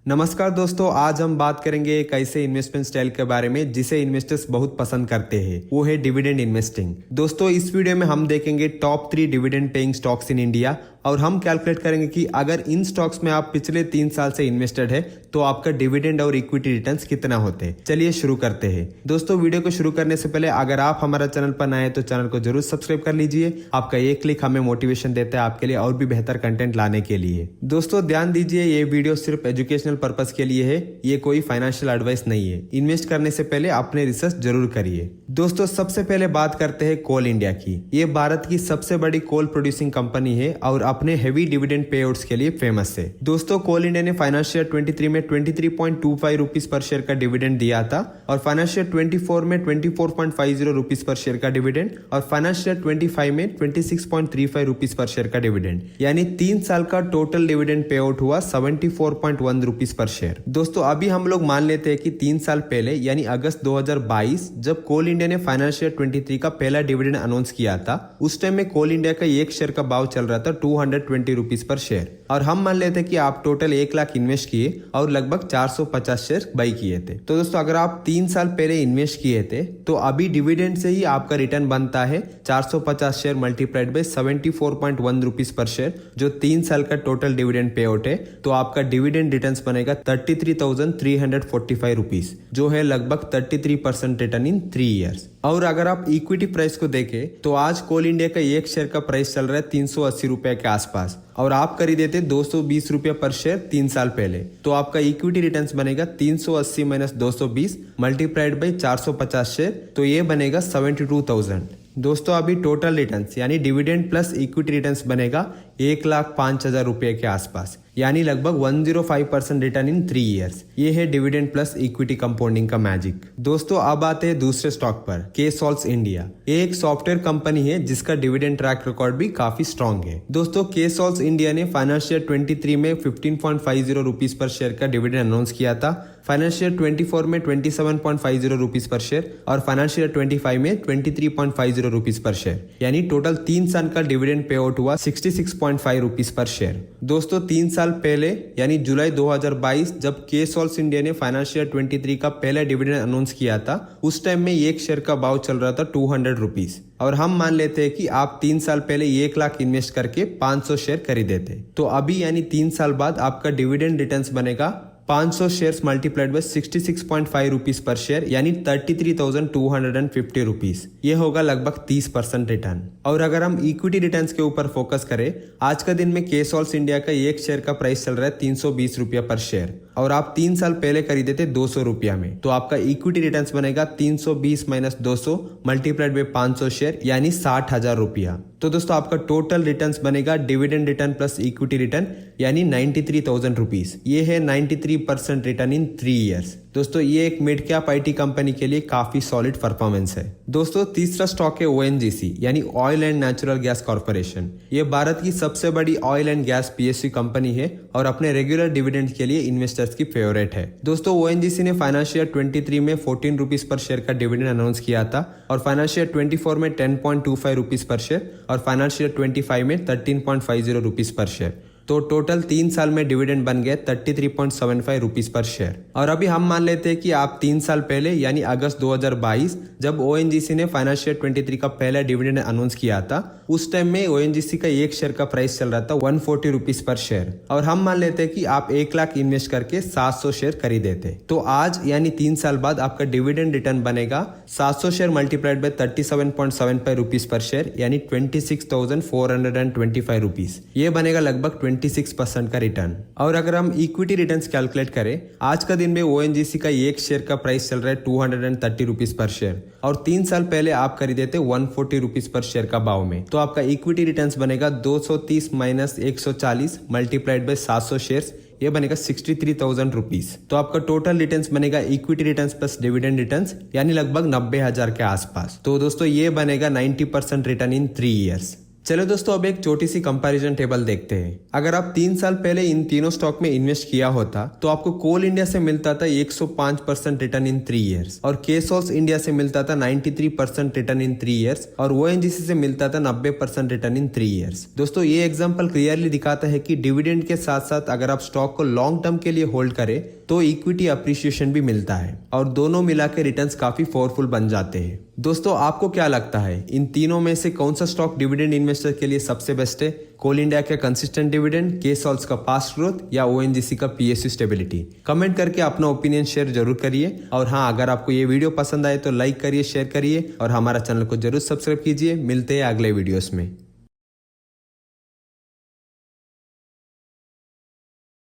नमस्कार दोस्तों, आज हम बात करेंगे एक ऐसे इन्वेस्टमेंट स्टाइल के बारे में जिसे इन्वेस्टर्स बहुत पसंद करते हैं। वो है डिविडेंड इन्वेस्टिंग। दोस्तों, इस वीडियो में हम देखेंगे top 3 dividend paying stocks in India और हम कैलकुलेट करेंगे कि अगर इन स्टॉक्स में आप पिछले 3 साल से इन्वेस्टेड है तो आपका डिविडेंड और इक्विटी रिटर्न्स कितना होते हैं। चलिए शुरू करते हैं। दोस्तों, वीडियो को शुरू करने से पहले अगर आप हमारा चैनल पर नए हैं तो चैनल को जरूर सब्सक्राइब कर लीजिए। आपका एक क्लिक हमें मोटिवेशन देता है आपके लिए और भी बेहतर कंटेंट लाने के लिए। दोस्तों, ध्यान दीजिए, ये वीडियो सिर्फ एजुकेशनल पर्पस के लिए है, ये कोई फाइनेंशियल एडवाइस नहीं है। इन्वेस्ट करने से पहले अपने रिसर्च जरूर करिए। दोस्तों, सबसे पहले बात करते हैं कोल इंडिया की। ये भारत की सबसे बड़ी कोल प्रोड्यूसिंग कंपनी है और अपने हेवी डिविडेंड पे आउट्स के लिए फेमस है। दोस्तों, कोल इंडिया ने फाइनेंशियल 23 में 23.25 रुपीज पर शेयर का डिविडेंड दिया था और फाइनेंशियल 24 में 24.50 रुपीज पर शेयर का डिविडेंड और फाइनेंशियल 25 में 26.35 रुपीज पर शेयर का डिविडेंड, यानी 3 साल का टोटल डिविडेंड पे आउट हुआ 74.1 रुपीज पर शेयर। दोस्तों, अभी हम लोग मान लेते हैं कि 3 साल पहले यानी अगस्त 2022 जब कोल इंडिया ने फाइनेंशियल 23 का पहला डिविडेंड अनाउंस किया था, उस टाइम में कोल इंडिया का एक शेयर का भाव चल रहा था 220 रुपीज पर शेयर और हम मान लेते हैं कि आप टोटल 1 लाख इन्वेस्ट किए और लगभग 450 शेयर बाई किए थे। तो दोस्तों, अगर आप 3 साल पहले इन्वेस्ट किए थे तो अभी डिविडेंड से ही आपका रिटर्न बनता है 450 share multiplied by 74.1 rupees per share, जो 3 साल का टोटल डिविडेंड पे आउट है। तो आपका डिविडेंड रिटर्न बनेगा 33,345 रुपीज, जो है लगभग 33% रिटर्न इन 3 ईयर्स। और अगर आप इक्विटी प्राइस को देखें तो आज कोल इंडिया का एक शेयर का प्राइस चल रहा है 380 रुपए के आसपास और आप खरीदे थे 220 रुपए पर शेयर 3 साल पहले। तो आपका इक्विटी रिटर्न्स बनेगा 380 माइनस 220 मल्टीप्लाइड बाई 450 शेयर, तो ये बनेगा 72,000। दोस्तों, अभी टोटल रिटर्न्स यानी डिविडेंड प्लस इक्विटी रिटर्न्स बनेगा 1,05,000 रुपए के आसपास, यानी लगभग 105% रिटर्न इन 3 ईयर्स। ये है डिविडेंड प्लस इक्विटी कंपाउंडिंग का मैजिक। दोस्तों, अब आते हैं दूसरे स्टॉक पर, केसॉल्स इंडिया। ये एक सॉफ्टवेयर कंपनी है जिसका डिविडेंड ट्रैक रिकॉर्ड भी काफी स्ट्रॉन्ग है। दोस्तों, केसॉल्स इंडिया ने फाइनेंशियल 23 में 15.50 रुपीज पर शेयर का डिविडेंड अनाउंस किया था, फाइनेंशियल 24 में 27.50 रुपीज पर शेयर और फाइनेंशियल 25 में 23.50 रुपीज पर शेयर, यानी टोटल 3 साल का डिविडेंड पे आउट हुआ 66.5 रुपीज पर शेयर। दोस्तों, 3 साल पहले यानी जुलाई 2022 जब केसॉल्स इंडिया ने फाइनेंशियल 23 का पहला डिविडेंड अनाउंस किया था, उस टाइम में एक शेयर का भाव चल रहा था 200 रुपीज और हम मान लेते हैं कि आप 3 साल पहले 1 लाख इन्वेस्ट करके 500 शेयर खरीदे थे। तो अभी यानी 3 साल बाद आपका डिविडेंड रिटर्न्स बनेगा 500 shares multiplied by 66.5 rupees per share, यानी 33,250 रुपीज। ये होगा लगभग 30% रिटर्न। और अगर हम इक्विटी रिटर्न्स के ऊपर फोकस करें, आज का दिन में केसॉल्स इंडिया का एक शेयर का प्राइस चल रहा है 320 रुपया पर शेयर और आप 3 साल पहले खरीदे थे 200 रुपया में। तो आपका इक्विटी रिटर्न्स बनेगा 320 माइनस 200 मल्टीप्लाइड बाय 500 शेयर, यानी 60,000 रुपया। तो दोस्तों, आपका टोटल रिटर्न्स बनेगा dividend return plus equity return, यानी 93,000 रुपीज। ये है 93% रिटर्न इन 3 ईयर्स। दोस्तों, ये एक मिड कैप आईटी कंपनी के लिए काफी सॉलिड परफॉर्मेंस है। दोस्तों, तीसरा स्टॉक है ओएनजीसी यानी oil and natural gas corporation. ये भारत की सबसे बड़ी oil and gas PSU company है और अपने रेगुलर डिविडेंड के लिए इन्वेस्टर्स की फेवरेट है। दोस्तों, ओएनजीसी ने फाइनेंशियल 23 में 14 रुपीज पर शेयर का डिविडेंड अनाउंस किया था और फाइनेंशियल 24 में 10.25 रुपीज पर शेयर और फाइनेंशियल 25 में 13.50 रुपीज पर शेयर। तो टोटल 3 साल में डिविडेंड बन गए 33.75 रुपीज पर शेयर। और अभी हम मान लेते हैं कि आप 3 साल पहले यानी अगस्त 2022 जब ओएनजीसी ने फाइनेंशियल 23 का पहला डिविडेंड अनाउंस किया था, उस टाइम में ओएनजीसी का एक शेयर का प्राइस चल रहा था 140 रुपीज पर शेयर और हम मान लेते हैं कि आप 1 लाख इन्वेस्ट करके 700 शेयर खरीदे थे। तो आज यानी 3 साल बाद आपका डिविडेंड रिटर्न बनेगा 700 share multiplied by 37.75 rupees per share, यानी 26,425 रुपीज। ये बनेगा लगभग 26% का रिटर्न। और अगर हम इक्विटी रिटर्न्स कैलकुलेट करें, आज का दिन में ओएनजीसी का एक शेयर का प्राइस चल रहा है 230 रुपीज पर शेयर और 3 साल पहले आप खरीदे थे 140 रुपीज पर शेयर का भाव में। तो आपका इक्विटी रिटर्न्स बनेगा 230 माइनस 140 मल्टीप्लाइड बाय 700 शेयर्स, ये बनेगा 63,000 रुपीज। तो आपका टोटल रिटर्न्स बनेगा equity returns plus dividend returns, यानी लगभग 90,000 के आसपास। तो दोस्तों, ये बनेगा 90% रिटर्न इन 3 ईयर्स। चलो दोस्तों, अब एक छोटी सी कंपैरिजन टेबल देखते हैं। अगर आप 3 साल पहले इन तीनों स्टॉक में इन्वेस्ट किया होता तो आपको कोल इंडिया से मिलता था 105% रिटर्न इन 3 इयर्स, और केसॉल्स इंडिया से मिलता था 93% रिटर्न इन 3 इयर्स, और ओएनजीसी से मिलता था 90% रिटर्न इन 3 इयर्स। दोस्तों, ये एग्जाम्पल क्लियरली दिखाता है कि डिविडेंड के साथ साथ अगर आप स्टॉक को लॉन्ग टर्म के लिए होल्ड करें तो इक्विटी अप्रिसिएशन भी मिलता है, और दोनों मिला के रिटर्न्स काफी पावरफुल बन जाते हैं। दोस्तों, आपको क्या लगता है इन तीनों में से कौन सा स्टॉक डिविडेंड इन्वेस्टर के लिए सबसे बेस्ट है? कोल इंडिया का कंसिस्टेंट डिविडेंड, केसॉल्स का फास्ट ग्रोथ, या ओएनजीसी का पीएसयू स्टेबिलिटी? कमेंट करके अपना ओपिनियन शेयर जरूर करिए। और हाँ, अगर आपको ये वीडियो पसंद आए तो लाइक करिए, शेयर करिए, और हमारा चैनल को जरूर सब्सक्राइब कीजिए। मिलते हैं अगले वीडियोस में।